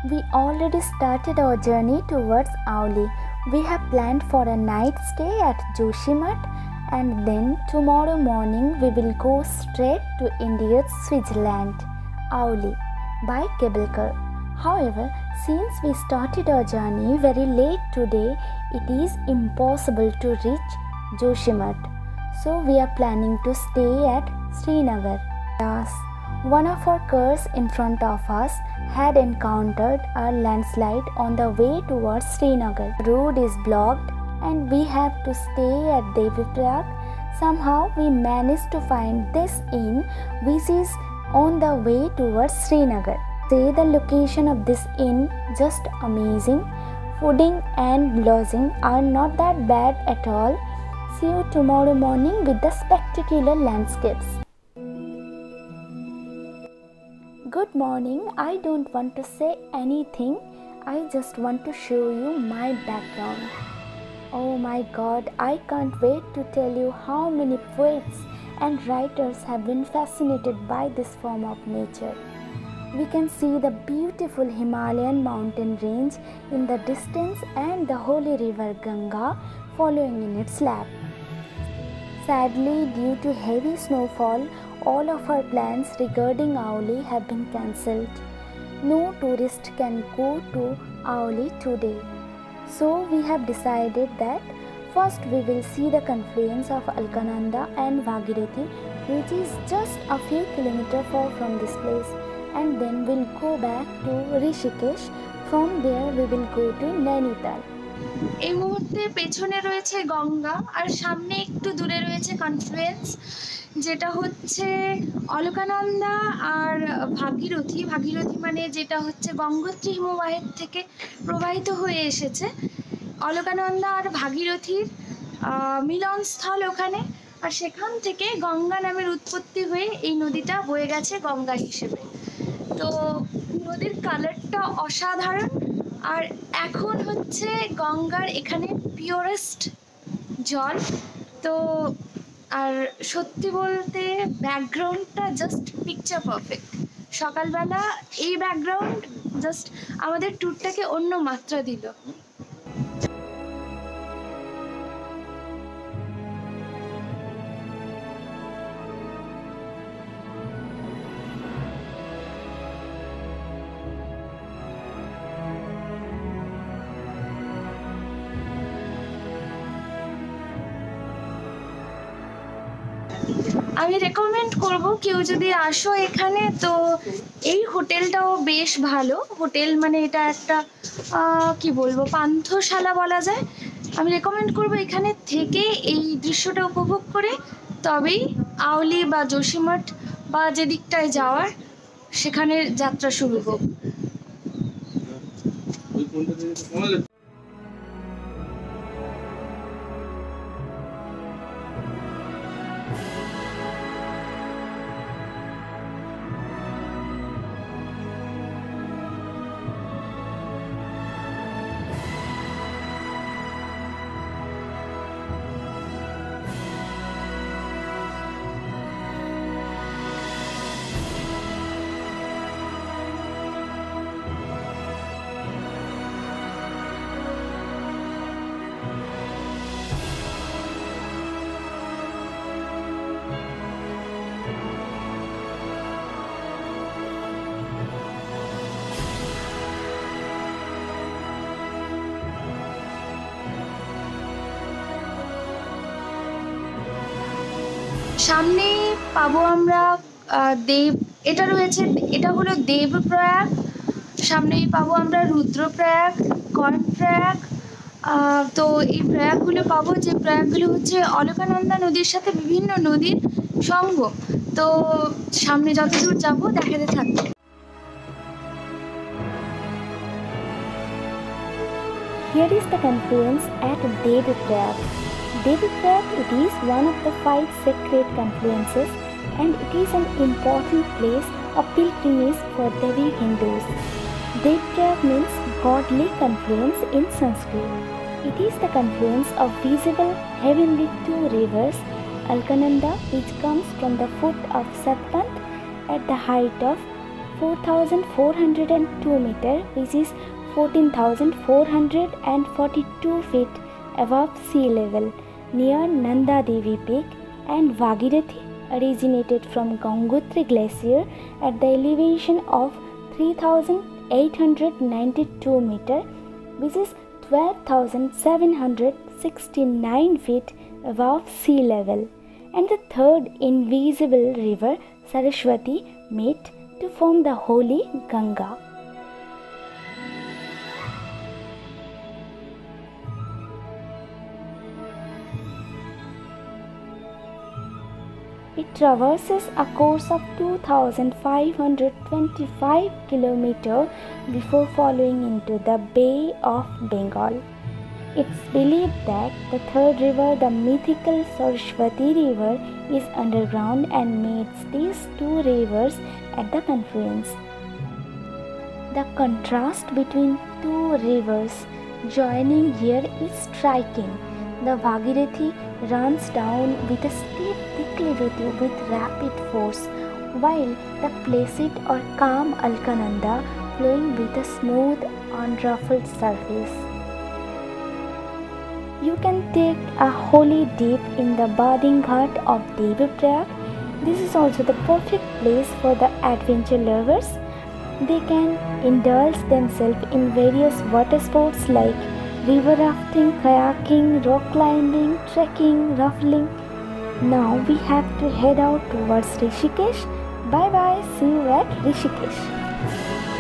We already started our journey towards Auli. We have planned for a night stay at Joshimath, and then tomorrow morning we will go straight to India's Switzerland, Auli, by cable car. However, since we started our journey very late today, it is impossible to reach Joshimath. So we are planning to stay at Srinagar. Yes, one of our cars in front of us had encountered a landslide on the way towards Srinagar. The road is blocked and we have to stay at Deviprayag. Somehow we managed to find this inn which is on the way towards Srinagar. Say the location of this inn just amazing. Fooding and lodging are not that bad at all. See you tomorrow morning with the spectacular landscapes. Good morning. I don't want to say anything. I just want to show you my background. Oh my God, I can't wait to tell you how many poets and writers have been fascinated by this form of nature. We can see the beautiful Himalayan mountain range in the distance and the holy river Ganga following in its lap. Sadly, due to heavy snowfall, all of our plans regarding Auli have been cancelled. No tourist can go to Auli today. So we have decided that first we will see the confluence of Alkananda and Bhagirathi, which is just a few kilometers far from this place, and then we'll go back to Rishikesh. From there we will go to Nainital. এই মুহূর্তে পেছনে রয়েছে গঙ্গা আর সামনে একটু দূরে রয়েছে confluence, যেটা হচ্ছে অলকানন্দা আর ভাগীরথী। ভাগীরথী মানে যেটা হচ্ছে গঙ্গোত্রী হিমবাহের থেকে প্রবাহিত হয়ে এসেছে। অলকানন্দা আর ভাগীরথীর মিলনস্থল ওখানে, আর সেখান থেকে গঙ্গা নামের উৎপত্তি হয়ে এই নদীটা বয়ে গেছে গঙ্গা হিসেবে। তো নদীর কালারটা অসাধারণ, আর এখন হচ্ছে গঙ্গার এখানে পিওরেস্ট জল। তো আর সত্যি বলতে ব্যাকগ্রাউন্ডটা জাস্ট পিকচার পারফেক্ট। সকালবেলা এই ব্যাকগ্রাউন্ড জাস্ট আমাদের ট্যুরটাকে অন্য মাত্রা দিল। আমি রেকমেন্ড করব কেউ যদি আসো এখানে, তো এই হোটেলটাও বেশ ভালো হোটেল, মানে এটা একটা কি বলবো পান্থশালা বলা যায়। আমি রেকমেন্ড করব এখানে থেকে এই দৃশ্যটা উপভোগ করে তবেই আউলি বা জোশীমঠ বা যে দিকটায় যাওয়ার সেখানে যাত্রা শুরু হোক। সামনে পাবো আমরা এটা হলো দেবপ্রয়াগ। সামনেই পাবো আমরা রুদ্রপ্রয়াগ, কর্ণপ্রয়াগ। তো এই প্রয়াগগুলো পাবো, যে প্রয়াগগুলো হচ্ছে অলকানন্দা নদীর সাথে বিভিন্ন নদীর সঙ্গম। তো সামনে যতদূর যাবো দেখাতে থাকবে। Here is the confluence at Deviprayag. Deviprayag, it is one of the 5 sacred confluences, and it is an important place of pilgrimage for Devi Hindus. Deviprayag means godly confluence in Sanskrit. It is the confluence of visible heavenly 2 rivers, Alkananda, which comes from the foot of Satpant at the height of 4,402 meters, which is 14,442 feet above sea level, near Nanda Devi Peak, and Bhagirathi originated from Gangotri Glacier at the elevation of 3,892 meters, which is 12,769 feet above sea level, and the third invisible river Saraswati met to form the holy Ganga. It traverses a course of 2,525 km before falling into the Bay of Bengal. It's believed that the third river, the mythical Saraswati River, is underground and meets these two rivers at the confluence. The contrast between two rivers joining here is striking. The Bhagirathi runs down with a steep declivity with rapid force, while the placid or calm Alkananda flowing with a smooth, unruffled surface. You can take a holy dip in the bathing ghat of Devaprayag. This is also the perfect place for the adventure lovers. They can indulge themselves in various water sports like river rafting, kayaking, rock climbing, trekking, rafting. Now we have to head out towards Rishikesh. Bye bye, see you at Rishikesh.